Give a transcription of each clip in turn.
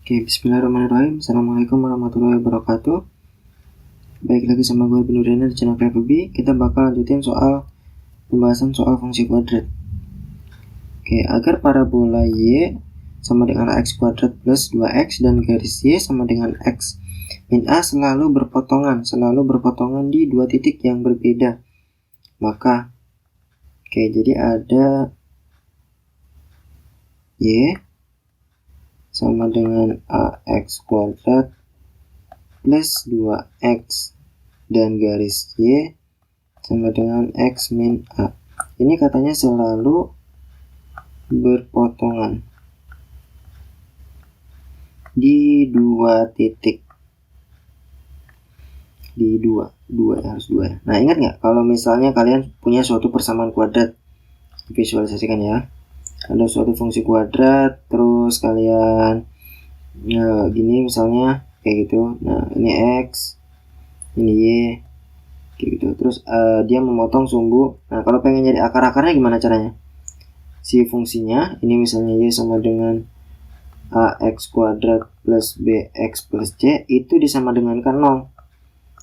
Oke, bismillahirrahmanirrahim. Assalamualaikum warahmatullahi wabarakatuh. Baik lagi sama gue Bin Nurdin di channel Cleverby. Kita bakal lanjutin pembahasan soal fungsi kuadrat. Oke, agar parabola y sama dengan ax kuadrat plus 2x dan garis y sama dengan x min a selalu berpotongan di dua titik yang berbeda. Maka jadi ada y sama dengan ax kuadrat plus 2x dan garis y sama dengan x min a. Ini katanya selalu berpotongan di dua titik, di dua harus dua. Nah, ingat nggak kalau misalnya kalian punya suatu persamaan kuadrat, visualisasikan ya. Ada suatu fungsi kuadrat, terus kalian gini misalnya kayak gitu. Nah, ini x, ini y, kayak gitu. Terus dia memotong sumbu. Nah, kalau pengen nyari akar-akarnya gimana caranya? Si fungsinya ini misalnya y sama dengan ax kuadrat plus bx plus c itu disama dengankan 0.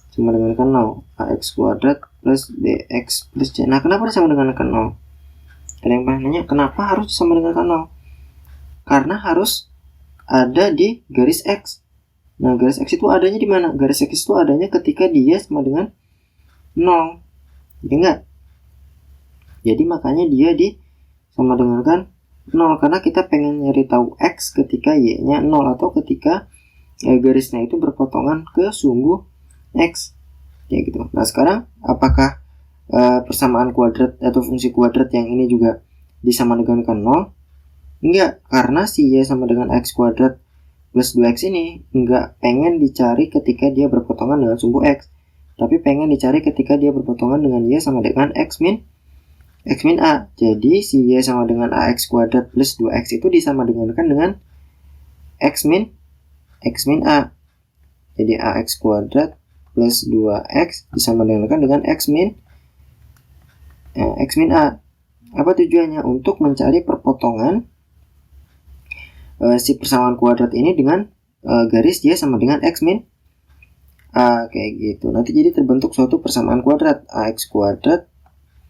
Sama dengankan 0. Ax kuadrat plus bx plus c. Nah, kenapa disama dengankan 0? Ada yang pernah nanya, kenapa harus sama dengan 0? Karena harus ada di garis X. Nah, garis X itu adanya di mana? Garis X itu adanya ketika dia sama dengan 0. Ya enggak? Jadi makanya dia sama dengan 0. Karena kita pengen nyari tahu X ketika Y-nya 0 atau ketika garisnya itu berpotongan ke sumbu X. Ya gitu. Nah, sekarang apakah persamaan kuadrat atau fungsi kuadrat yang ini juga disama dengankan 0? Enggak, karena si y sama dengan x kuadrat plus 2x ini enggak pengen dicari ketika dia berpotongan dengan sumbu x, tapi pengen dicari ketika dia berpotongan dengan y sama dengan x min a. Jadi si y sama dengan ax kuadrat plus 2x itu disama dengankan dengan x min a. Jadi ax kuadrat plus 2x disama dengankan dengan x min a. Apa tujuannya? Untuk mencari perpotongan si persamaan kuadrat ini dengan garis y sama dengan x min a, kayak gitu. Nanti jadi terbentuk suatu persamaan kuadrat ax kuadrat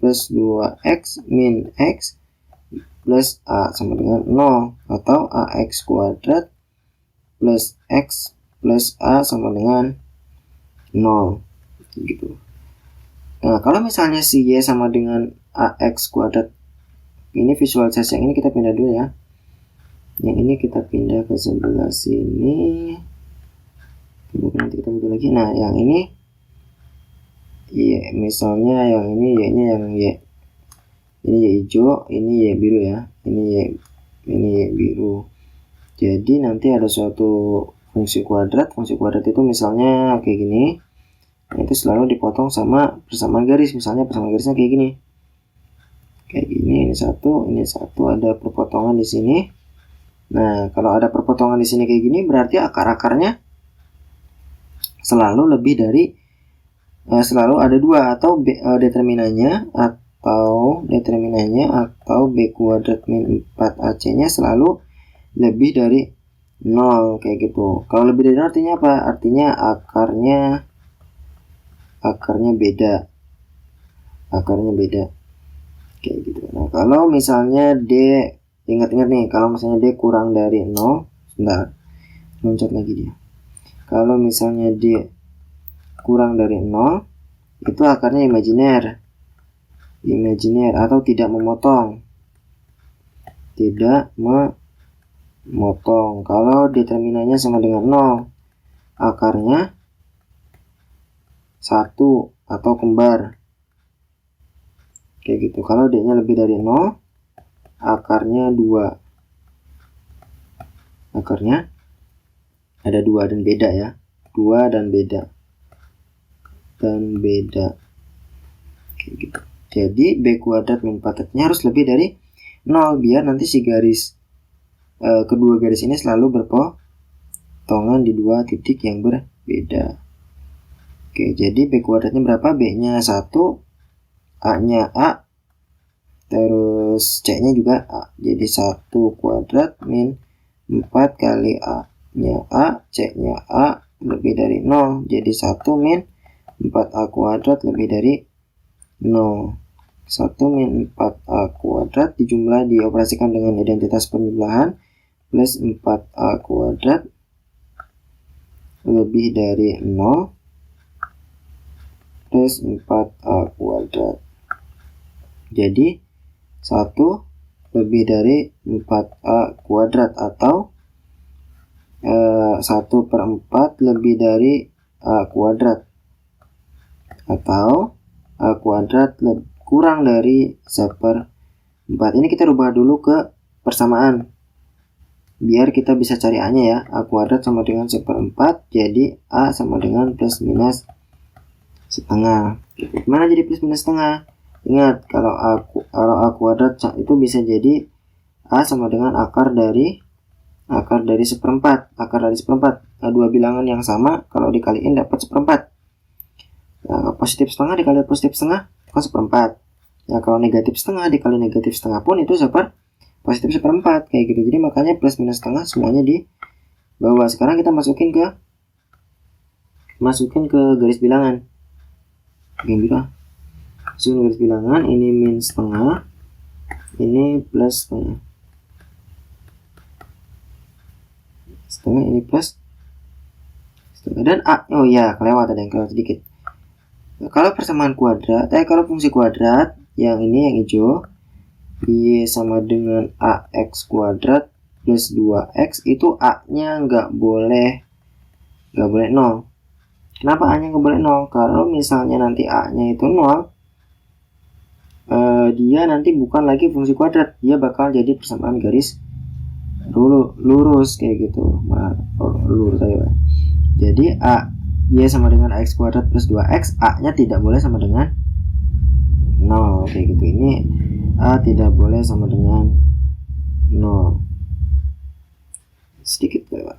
plus 2x min x plus a sama dengan 0, atau ax kuadrat plus x plus a sama dengan 0 gitu. Nah, kalau misalnya si y sama dengan ax kuadrat, ini visualisasi yang ini kita pindah dulu ya. Yang ini kita pindah ke sebelah sini. Kemudian nanti kita butuh lagi. Nah, yang ini y, misalnya yang ini y-nya yang y. Ini y hijau, ini y biru ya. Ini y biru. Jadi nanti ada suatu fungsi kuadrat. Fungsi kuadrat itu misalnya kayak gini. Nah, itu selalu dipotong sama persamaan garis. Misalnya persamaan garisnya kayak gini. Kayak gini, ini satu, ada perpotongan di sini. Nah, kalau ada perpotongan di sini kayak gini, berarti akar-akarnya selalu lebih dari selalu ada dua, atau determinannya atau b kuadrat min 4ac-nya selalu lebih dari 0 kayak gitu. Kalau lebih dari 0 artinya apa? Artinya akarnya beda kayak gitu. Nah, kalau misalnya d, ingat-ingat nih, kalau misalnya d kurang dari 0, sebentar, loncat lagi dia. Kalau misalnya d kurang dari 0, itu akarnya imajiner atau tidak memotong. Kalau determinannya sama dengan 0, akarnya 1 atau kembar. Kayak gitu. Kalau d-nya lebih dari 0, akarnya 2. Akarnya ada 2 dan beda ya. 2 dan beda. Kayak gitu. Jadi b kuadrat min 4ac-nya harus lebih dari 0 biar nanti si garis kedua garis ini selalu berpotongan di dua titik yang berbeda. Oke, jadi b kuadratnya berapa? B-nya 1, A-nya A, terus C-nya juga A. Jadi 1 kuadrat min 4 kali A. nya A, C-nya A lebih dari 0. Jadi 1 min 4A kuadrat lebih dari 0. 1 min 4A kuadrat dijumlah dioperasikan dengan identitas penjumlahan plus 4A kuadrat lebih dari 0 plus 4A kuadrat. Jadi 1 lebih dari 4A kuadrat atau 1/4 lebih dari A kuadrat atau A kuadrat kurang dari 1/4. Ini kita rubah dulu ke persamaan biar kita bisa cari A nya ya. A kuadrat sama dengan 1/4, jadi A sama dengan plus minus setengah. Gimana jadi plus minus setengah? Ingat, kalau A kuadrat itu bisa jadi A sama dengan akar dari 1/4. Akar dari 1/4. Dua bilangan yang sama kalau dikaliin dapat 1/4. Nah, positif setengah dikali positif setengah kan 1/4. Nah, kalau negatif setengah dikali negatif setengah pun itu positif 1/4 kayak gitu. Jadi makanya plus minus setengah semuanya di bawah. Sekarang kita masukin ke garis bilangan. Masukin garis bilangan, ini min setengah, ini plus setengah, ini plus setengah, dan A, oh ya kelewat, ada yang kelewat sedikit. Kalau persamaan kuadrat, kalau fungsi kuadrat yang ini yang hijau, Y sama dengan AX kuadrat plus 2X, itu A nya nggak boleh 0. Kenapa A nya nggak boleh 0? Kalau misalnya nanti A nya itu 0, dia nanti bukan lagi fungsi kuadrat, dia bakal jadi persamaan garis lurus kayak gitu. Lurus aja. Jadi Y sama dengan AX kuadrat plus 2X, A nya tidak boleh sama dengan 0 kayak gitu. Ini A tidak boleh sama dengan 0. Sedikit lewat.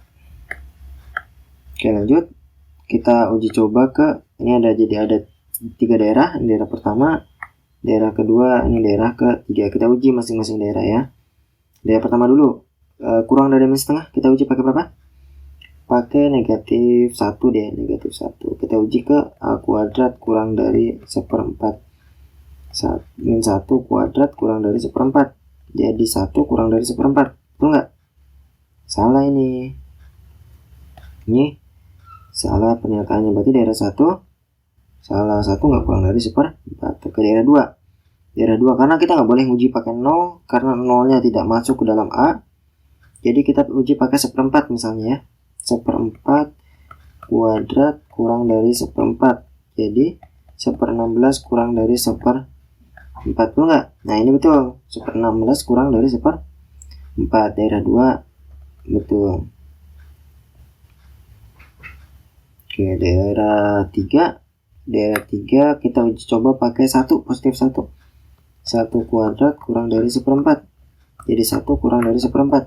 Oke, lanjut. Kita uji coba ke ini ada 3 daerah. Ini daerah pertama, daerah kedua, ini daerah ketiga. Kita uji masing-masing daerah ya. Daerah pertama dulu. Kurang dari min setengah, kita uji pakai berapa? Pakai negatif 1 deh, negatif 1. Kita uji ke A kuadrat kurang dari 1/4. Min 1 kuadrat kurang dari 1/4. Jadi 1 kurang dari 1/4. Betul nggak? Salah ini. Ini salah pernyataannya. Berarti daerah 1 salah, 1 nggak kurang dari 1/4. Ke daerah 2. Daerah 2 karena kita nggak boleh uji pakai 0 karena 0-nya tidak masuk ke dalam A. Jadi kita uji pakai 1/4 misalnya ya. 1/4 kuadrat kurang dari 1/4. Jadi 1/16 kurang dari 1/4. Betul nggak? Nah ini betul. 1/16 kurang dari 1/4. Daerah 2 betul. Oke, daerah 3. Daerah 3 kita uji coba pakai 1, positif 1. 1 kuadrat kurang dari 1/4. Jadi 1 kurang dari 1/4.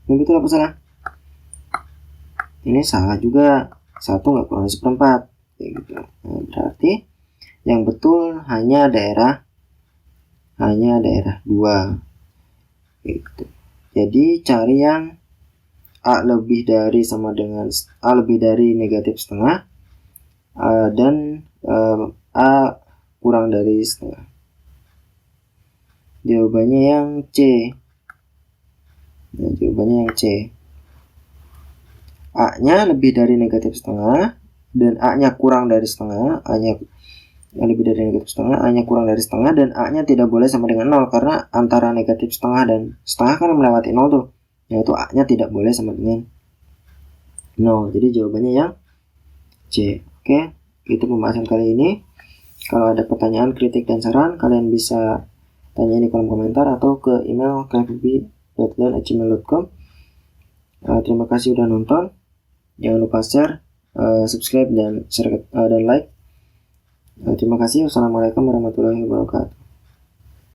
Ini betul apa salah? Ini salah juga. 1 nggak kurang dari 1/4. Kayak gitu. Nah, berarti yang betul hanya daerah 2. Gitu. Jadi cari yang A lebih dari sama dengan A lebih dari negatif setengah dan A kurang dari setengah. Jawabannya yang C. Nah, jawabannya yang C. A-nya lebih dari negatif setengah dan A-nya kurang dari setengah. A-nya lebih dari negatif setengah, A-nya kurang dari setengah, dan A-nya tidak boleh sama dengan 0 karena antara negatif setengah dan setengah kan melewati 0 tuh. Yaitu A-nya tidak boleh sama dengan 0. Jadi jawabannya yang C. Oke, itu pembahasan kali ini. Kalau ada pertanyaan, kritik, dan saran, kalian bisa tanya di kolom komentar atau ke email kfb.learn@gmail.com. Terima kasih udah nonton. Jangan lupa share, subscribe, dan like. Terima kasih. Wassalamualaikum warahmatullahi wabarakatuh.